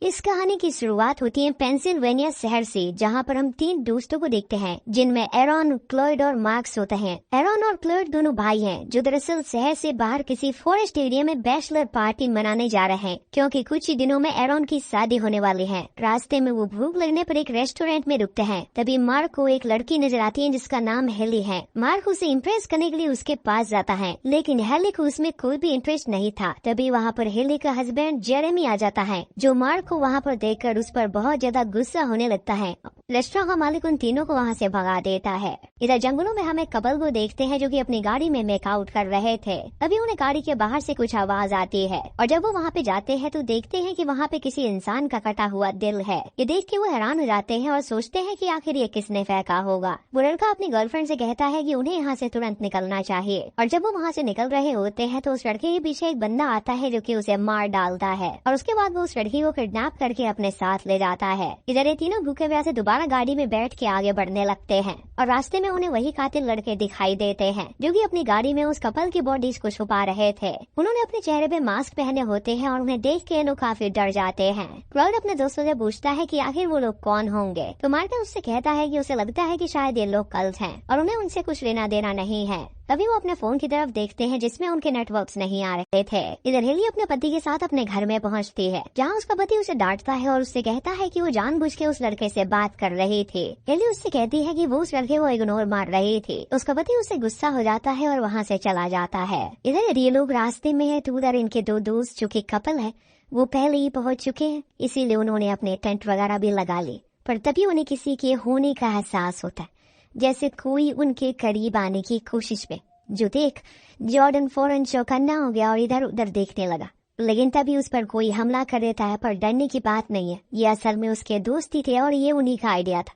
इस कहानी की शुरुआत होती है पेंसिल्वेनिया शहर से, जहां पर हम 3 दोस्तों को देखते हैं जिनमें एरॉन, क्लॉयड और मार्क्स होते हैं। एरॉन और क्लॉयड दोनों भाई हैं जो दरअसल शहर से बाहर किसी फॉरेस्ट एरिया में बैचलर पार्टी मनाने जा रहे हैं, क्योंकि कुछ ही दिनों में एरॉन की शादी होने वाली है। रास्ते में वो भूख लगने पर एक रेस्टोरेंट में रुकते हैं। तभी मार्क को एक लड़की नजर आती है जिसका नाम हेली है। मार्क उसे इम्प्रेस करने के लिए उसके पास जाता है, लेकिन हेली को उसमें कोई भी इंटरेस्ट नहीं था। तभी वहाँ पर हेली का हस्बैंड जेरेमी आ जाता है, जो मार्क को वहाँ पर देखकर उस पर बहुत ज्यादा गुस्सा होने लगता है। रेस्टोरेंट का मालिक उन तीनों को वहाँ से भगा देता है। इधर जंगलों में हमें कपल को देखते हैं जो कि अपनी गाड़ी में मेकआउट कर रहे थे। तभी उन्हें गाड़ी के बाहर से कुछ आवाज आती है और जब वो वहाँ पे जाते हैं तो देखते हैं कि वहाँ पे किसी इंसान का कटा हुआ दिल है। ये देख के वो हैरान हो जाते हैं और सोचते हैं कि आखिर ये किसने फेंका होगा। वो लड़का अपनी गर्लफ्रेंड से कहता है कि उन्हें यहाँ से तुरंत निकलना चाहिए और जब वो वहाँ से निकल रहे होते हैं तो उस लड़के के पीछे एक बंदा आता है जो कि उसे मार डालता है और उसके बाद वो उस लड़की को किडनैप करके अपने साथ ले जाता है। इधर ये तीनों भूखे प्यासे दोबारा गाड़ी में बैठ के आगे बढ़ने लगते हैं और रास्ते में उन्हें वही कातिल लड़के दिखाई देते हैं जो कि अपनी गाड़ी में उस कपल की बॉडीज को छुपा रहे थे। उन्होंने अपने चेहरे पे मास्क पहने होते हैं और उन्हें देख के लोग काफी डर जाते हैं। क्लाउड अपने दोस्तों से पूछता है कि आखिर वो लोग कौन होंगे, तो मार्टिन उससे कहता है कि उसे लगता है कि शायद ये लोग कल्ट हैं और उन्हें उनसे कुछ लेना देना नहीं है। तभी वो अपने फोन की तरफ देखते हैं जिसमें उनके नेटवर्क्स नहीं आ रहे थे। इधर हेली अपने पति के साथ अपने घर में पहुंचती है, जहां उसका पति उसे डांटता है और उससे कहता है कि वो जानबूझ के उस लड़के से बात कर रही थी। हेली उससे कहती है कि वो उस लड़के को इग्नोर मार रही थी। उसका पति उससे गुस्सा हो जाता है और वहाँ से चला जाता है। इधर ये लोग रास्ते में है तो उधर इनके 2 दोस्त जो कि कपल है वो पहले ही पहुँच चुके हैं, इसीलिए उन्होंने अपने टेंट वगैरह भी लगा ली। पर तभी उन्हें किसी के होने का एहसास होता है, जैसे कोई उनके करीब आने की कोशिश में, जो देख जॉर्डन फौरन चौकन्ना हो गया और इधर उधर देखने लगा। लेकिन तभी उस पर कोई हमला कर देता है। पर डरने की बात नहीं है, ये असल में उसके दोस्त ही थे और ये उन्हीं का आइडिया था।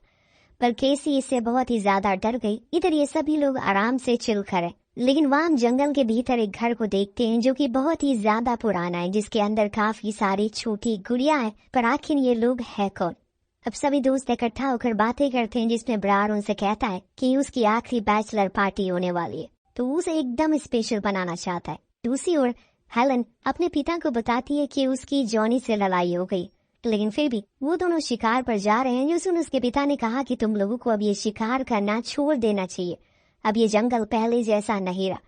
पर केसी इससे बहुत ही ज्यादा डर गई। इधर ये सभी लोग आराम से चिल करे, लेकिन वहाँ जंगल के भीतर एक घर को देखते हैं जो कि बहुत ही ज्यादा पुराना है, जिसके अंदर काफी सारी छोटी गुड़िया है। पर आखिर ये लोग है कौन? अब सभी दोस्त इकट्ठा होकर बातें करते हैं, जिसमें ब्रार उनसे कहता है कि उसकी आखिरी बैचलर पार्टी होने वाली है तो उसे एकदम स्पेशल बनाना चाहता है। दूसरी ओर हेलन अपने पिता को बताती है कि उसकी जॉनी से लड़ाई हो गई, लेकिन फिर भी वो दोनों शिकार पर जा रहे हैं। जो सुन उसके पिता ने कहा कि तुम लोगों को अब ये शिकार करना छोड़ देना चाहिए, अब ये जंगल पहले जैसा नहीं रहा।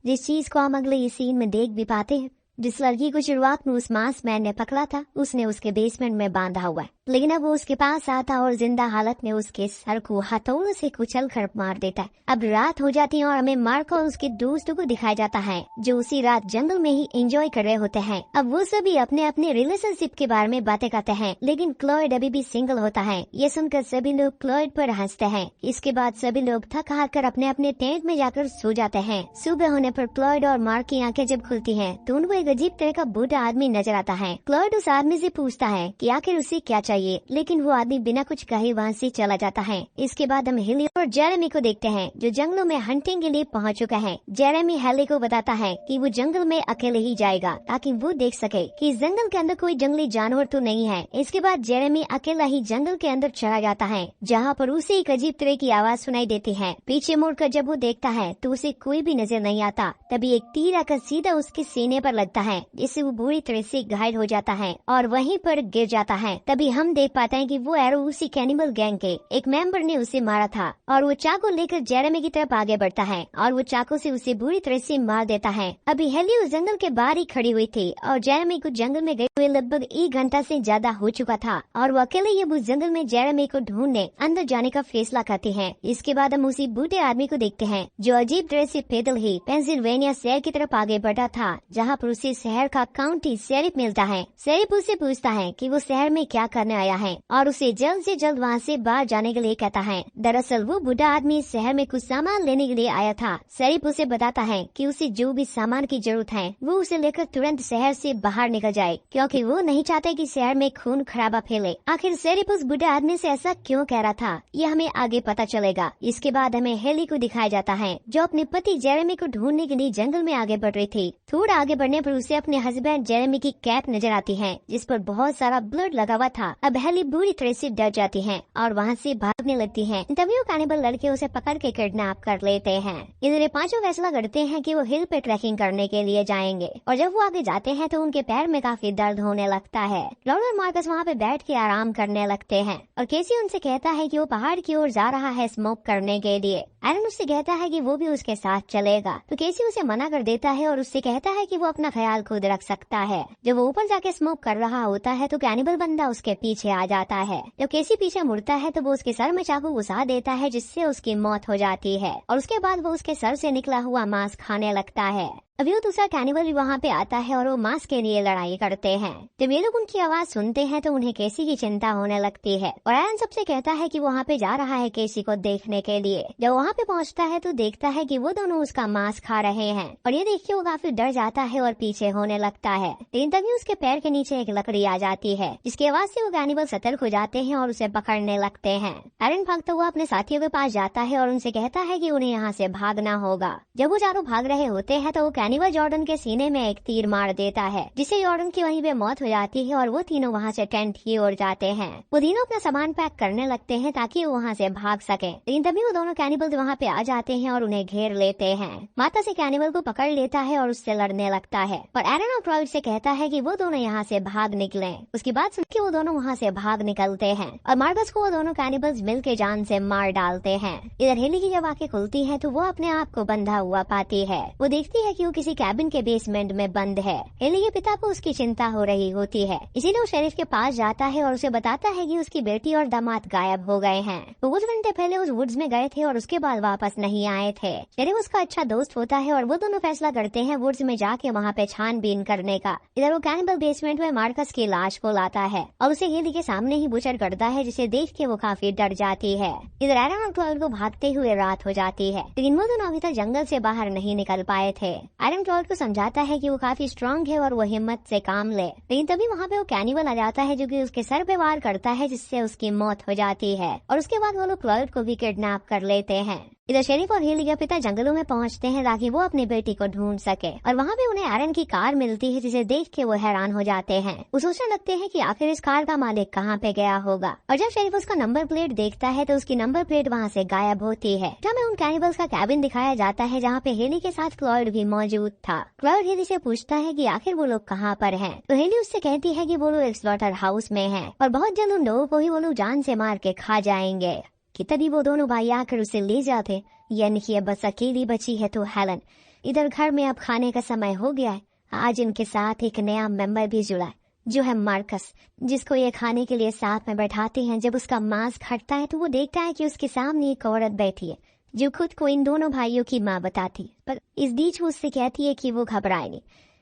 जिस चीज को हम अगले सीन में देख भी पाते हैं, जिस लड़की को शुरुआत में उस मांस मैन ने पकड़ा था उसने उसके बेसमेंट में बांधा हुआ है, लेकिन अब वो उसके पास आता और जिंदा हालत में उसके सर को हथौड़े से कुचल कर मार देता है। अब रात हो जाती है और हमें मार्क और उसके दोस्तों को दिखाया जाता है जो उसी रात जंगल में ही एंजॉय कर रहे होते हैं। अब वो सभी अपने अपने रिलेशनशिप के बारे में बातें करते हैं, लेकिन क्लॉयड अभी भी सिंगल होता है। ये सुनकर सभी लोग क्लॉयड पर हंसते हैं। इसके बाद सभी लोग थक हार कर अपने अपने टेंट में जाकर सो जाते हैं। सुबह होने पर क्लॉयड और मार्क की आंखें जब खुलती हैं तो उनको एक अजीब तरह का बूढ़ा आदमी नजर आता है। क्लॉयड उस आदमी से पूछता है कि आखिर उसे क्या चाहिए, लेकिन वो आदमी बिना कुछ कहे वहाँ से चला जाता है। इसके बाद हम हेली और जेरेमी को देखते हैं जो जंगलों में हंटिंग के लिए पहुँच चुका है। जेरेमी हेली को बताता है कि वो जंगल में अकेले ही जाएगा ताकि वो देख सके कि इस जंगल के अंदर कोई जंगली जानवर तो नहीं है। इसके बाद जेरेमी अकेला ही जंगल के अंदर चला जाता है, जहाँ पर उसे एक अजीब तरह की आवाज सुनाई देती है। पीछे मुड़कर जब वो देखता है तो उसे कोई भी नजर नहीं आता। तभी एक तीर आकर सीधा उसके सीने पर लगता है, जिससे वो बुरी तरह से घायल हो जाता है और वहीं पर गिर जाता है। तभी हम देख पाते हैं कि वो एरो उसी कैनिबल गैंग के एक मेंबर ने उसे मारा था और वो चाकू लेकर जेरेमी की तरफ आगे बढ़ता है और वो चाकू से उसे बुरी तरह से मार देता है। अभी हेली उस जंगल के बाहर ही खड़ी हुई थी और जेरेमी को जंगल में गए हुए लगभग 1 घंटा से ज्यादा हो चुका था और वो अकेले ही उस जंगल में जेरेमी को ढूंढने अंदर जाने का फैसला करते हैं। इसके बाद हम उसी बूढ़े आदमी को देखते हैं जो अजीब तरह से पैदल ही पेंसिल्वेनिया शहर की तरफ आगे बढ़ा था, जहाँ पर उसे शहर का काउंटी शेरिफ मिलता है। शेरिफ उससे पूछता है कि वो शहर में क्या करने आया है और उसे जल्द से जल्द वहाँ से बाहर जाने के लिए कहता है। दरअसल वो बूढ़ा आदमी शहर में कुछ सामान लेने के लिए आया था। शेरिफ उसे बताता है कि उसे जो भी सामान की जरूरत है वो उसे लेकर तुरंत शहर से बाहर निकल जाए, क्योंकि वो नहीं चाहते कि शहर में खून खराबा फैले। आखिर शेरिफ उस बूढ़े आदमी से ऐसा क्यों कह रहा था ये हमें आगे पता चलेगा। इसके बाद हमें हेली को दिखाया जाता है जो अपने पति जेरेमी को ढूंढने के लिए जंगल में आगे बढ़ रही थी। थोड़ा आगे बढ़ने पर उसे अपने हस्बैंड जेरेमी की कैप नजर आती है जिस पर बहुत सारा ब्लड लगा हुआ था अब हेली बुरी तरह से डर जाती है और वहाँ से भागने लगती है। तभी वो कैनिबल लड़के उसे पकड़ के किडनैप कर लेते हैं। इधर ये पांचों फैसला करते हैं कि वो हिल पे ट्रैकिंग करने के लिए जाएंगे और जब वो आगे जाते हैं तो उनके पैर में काफी दर्द होने लगता है। क्लाउड और मार्कस वहाँ पे बैठ के आराम करने लगते हैं और केसी उनसे कहता है कि वो पहाड़ की ओर जा रहा है स्मोक करने के लिए। एरन उससे कहता है कि वो भी उसके साथ चलेगा तो केसी उसे मना कर देता है और उससे कहता है कि वो अपना ख्याल खुद रख सकता है। जब वो ऊपर जाके स्मोक कर रहा होता है तो कैनिबल बंदा उसके पीछे आ जाता है। जब केसी पीछे मुड़ता है तो वो उसके सर में चाकू घुसा देता है जिससे उसकी मौत हो जाती है और उसके बाद वो उसके सर से निकला हुआ मांस खाने लगता है। अभी वो दूसरा कैनिबल भी वहाँ पे आता है और वो मांस के लिए लड़ाई करते हैं। जब ये लोग उनकी आवाज सुनते हैं तो उन्हें केसी की चिंता होने लगती है और एरन सबसे कहता है कि वो वहाँ पे जा रहा है केसी को देखने के लिए। जब वहाँ पे पहुँचता है तो देखता है कि वो दोनों उसका मांस खा रहे हैं और ये देख के वो काफी डर जाता है और पीछे होने लगता है। लेकिन तभी उसके पैर के नीचे एक लकड़ी आ जाती है जिसकी आवाज से वो कैनिबल सतर्क हो जाते हैं और उसे पकड़ने लगते हैं। एरन भागता हुआ अपने साथियों के पास जाता है और उनसे कहता है कि उन्हें यहाँ से भागना होगा। जब वो चारों भाग रहे होते हैं तो वो कैनिबल जॉर्डन के सीने में एक तीर मार देता है जिससे जॉर्डन की वहीं पे मौत हो जाती है और वो तीनों वहाँ से टेंट की ओर जाते हैं। वो तीनों अपना सामान पैक करने लगते हैं ताकि वो वहाँ से भाग सके। लेकिन तभी वो दोनों कैनिबल वहाँ पे आ जाते हैं और उन्हें घेर लेते हैं। माता से कैनिबल को पकड़ लेता है और उससे लड़ने लगता है और एरन और क्लाउड से कहता है कि वो दोनों यहाँ से भाग निकले। उसकी बात सुन के वो दोनों वहाँ से भाग निकलते हैं और मार्कस को वो दोनों कैनिबल्स मिल के जान से मार डालते हैं। इधर हेली की जब आंखें खुलती है तो वो अपने आप को बंधा हुआ पाती है। वो देखती है कि वो किसी कैबिन के बेसमेंट में बंद है। हेली के पिता को उसकी चिंता हो रही होती है, इसीलिए वो शेरिफ के पास जाता है और उसे बताता है कि उसकी बेटी और दामाद गायब हो गए हैं। वो कुछ घंटे पहले उस वुड्स में गए थे और उसके बाद वापस नहीं आए थे। शेरिफ उसका अच्छा दोस्त होता है और वो दोनों फैसला करते हैं वुड्स में जाके वहाँ पे छानबीन करने का। इधर वो कैनिबल बेसमेंट में मार्कस की लाश को लाता है और उसे हेली के सामने ही बुचर करता है जिसे देख के वो काफी डर जाती है। इधर एरन और क्लाउड को भागते हुए रात हो जाती है लेकिन वो दोनों अभी तक जंगल से बाहर नहीं निकल पाए थे। एरन क्लाउड को समझाता है कि वो काफी स्ट्रांग है और वो हिम्मत से काम ले। लेकिन तभी वहाँ पे वो कैनिबल आ जाता है जो कि उसके सर पे वार करता है जिससे उसकी मौत हो जाती है और उसके बाद वो लोग क्लाउड को भी किडनैप कर लेते हैं। इधर शेरिफ और हेली के पिता जंगलों में पहुंचते हैं ताकि वो अपनी बेटी को ढूंढ सके और वहाँ पे उन्हें एरन की कार मिलती है जिसे देख के वो हैरान हो जाते हैं। वो सोचने लगते हैं कि आखिर इस कार का मालिक कहाँ पे गया होगा और जब शेरिफ उसका नंबर प्लेट देखता है तो उसकी नंबर प्लेट वहाँ से गायब होती है। जब उन कैनिबल्स का कैबिन दिखाया जाता है जहाँ पे हेली के साथ क्लाउड भी मौजूद था। क्लाउड हेली से पूछता है कि आखिर वो लोग कहाँ पर हैं, तो हेली उससे कहती है कि वो लोग एक स्लॉटर हाउस में हैं और बहुत जल्द उन लोगों को ही वो लोग जान से मार के खा जाएंगे। कि तभी वो दोनों भाई आकर उसे ले जाते, यानी कि अब बस अकेली बची है तो हेलन। इधर घर में अब खाने का समय हो गया है। आज इनके साथ एक नया मेंबर भी जुड़ा है जो है मार्कस, जिसको ये खाने के लिए साथ में बैठाते हैं। जब उसका मांस खटता है तो वो देखता है कि उसके सामने एक औरत बैठी है जो खुद को इन दोनों भाइयों की माँ बताती है, पर इस बीच वो उससे कहती है कि वो घबराए नहीं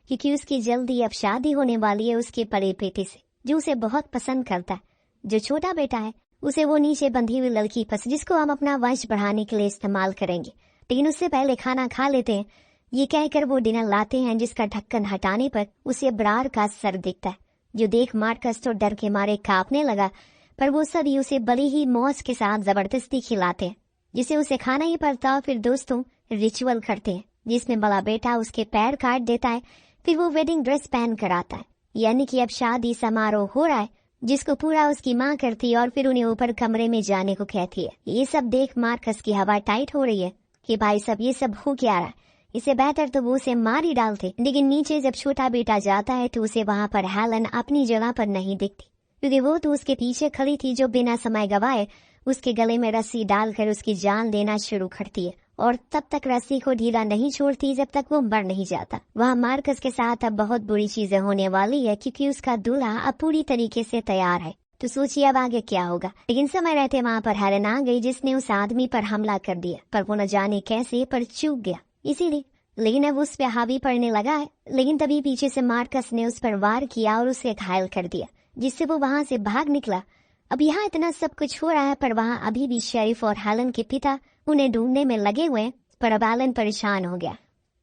क्योंकि उसकी जल्दी अब शादी होने वाली है उसके परे बेटे से जो उसे बहुत पसंद करता है। जो छोटा बेटा है उसे वो नीचे बंधी हुई लड़की पसंद जिसको हम अपना वंश बढ़ाने के लिए इस्तेमाल करेंगे, लेकिन उससे पहले खाना खा लेते हैं। ये कहकर वो डिनर लाते हैं जिसका ढक्कन हटाने पर उसे अबरार का सर दिखता है जो देख मार्कस तो डर के मारे कांपने लगा, पर वो सभी उसे बड़ी ही मौज के साथ जबरदस्ती खिलाते हैं जिसे उसे खाना ही पड़ता और फिर दोस्तों रिचुअल करते हैं जिसमें बड़ा बेटा उसके पैर काट देता है। फिर वो वेडिंग ड्रेस पहन कर आता है, यानी कि अब शादी समारोह हो रहा है जिसको पूरा उसकी माँ करती है और फिर उन्हें ऊपर कमरे में जाने को कहती है। ये सब देख मार्कस की हवा टाइट हो रही है कि भाई सब ये सब हो क्या रहा है, इससे बेहतर तो वो उसे मार ही डालते। लेकिन नीचे जब छोटा बेटा जाता है तो उसे वहाँ पर हेलन अपनी जगह पर नहीं दिखती क्योंकि वो तो उसके पीछे खड़ी थी जो बिना समय गवाए उसके गले में रस्सी डालकर उसकी जान लेना शुरू करती है और तब तक रस्सी को ढीला नहीं छोड़ती जब तक वो मर नहीं जाता। वहाँ मार्कस के साथ अब बहुत बुरी चीजें होने वाली है क्योंकि उसका दूल्हा अब पूरी तरीके से तैयार है। तो सोचिए अब आगे क्या होगा। लेकिन समय रहते वहाँ पर हेलन आ गई जिसने उस आदमी पर हमला कर दिया, पर वो न जाने कैसे पर चूक गया इसीलिए। लेकिन अब उस पे हावी पड़ने लगा है। लेकिन तभी पीछे से मार्कस ने उस पर वार किया और उसे घायल कर दिया जिससे वो वहाँ से भाग निकला। अब यहाँ इतना सब कुछ हो रहा है पर वहाँ अभी भी शेरिफ और हेलन के पिता उन्हें ढूंढने में लगे हुए हैं। पर अब एलन परेशान हो गया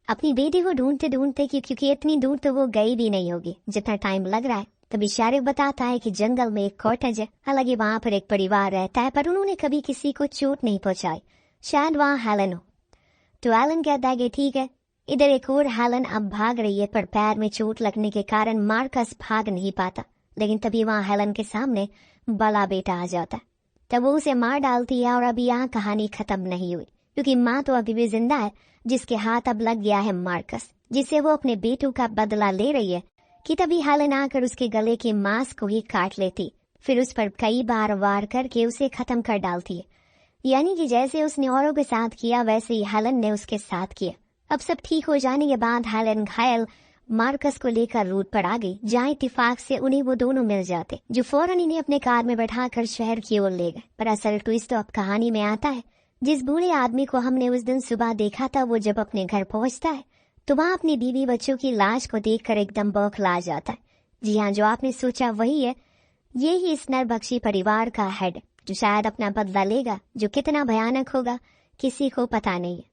अपनी बेटी को ढूंढते ढूंढते क्योंकि इतनी दूर तो वो गई भी नहीं होगी जितना टाइम लग रहा है। तभी शेरिफ बताता है कि जंगल में एक कॉटेज है, हालांकि वहाँ पर एक परिवार रहता है पर उन्होंने कभी किसी को चोट नहीं पहुँचाई, शायद वहाँ हेलन हो। तो एलन कहता है कि ठीक है। इधर एक और हेलन अब भाग रही है पर पैर में चोट लगने के कारण मार्कस भाग नहीं पाता लेकिन तभी वहाँ हेलन के सामने बड़ा बेटा आ जाता है। तब वो उसे मार डालती है और अभी यहाँ कहानी खत्म नहीं हुई, क्योंकि माँ तो अभी भी जिंदा है, जिसके हाथ अब लग गया है मार्कस, जिससे वो अपने बेटों का बदला ले रही है। कि तभी हेलन आकर उसके गले के मांस को ही काट लेती, फिर उस पर कई बार वार करके उसे खत्म कर डालती है। यानी कि जैसे उसने औरों के साथ किया वैसे ही हेलन ने उसके साथ किया। अब सब ठीक हो जाने के बाद हेलन घायल मार्कस को लेकर रूट पर आ गई, जहाँ इत्तेफाक से उन्हें वो दोनों मिल जाते, जो फौरन इन्हें अपने कार में बैठाकर शहर की ओर ले गए। पर असल ट्विस्ट तो अब कहानी में आता है। जिस बूढ़े आदमी को हमने उस दिन सुबह देखा था, वो जब अपने घर पहुंचता है तो वहाँ अपनी बीवी बच्चों की लाश को देखकर एकदम बौखला जाता है। जी हाँ, जो आपने सोचा वही है, ये ही इस नरभक्षी परिवार का हेड, जो शायद अपना बदला लेगा, जो कितना भयानक होगा किसी को पता नहीं है।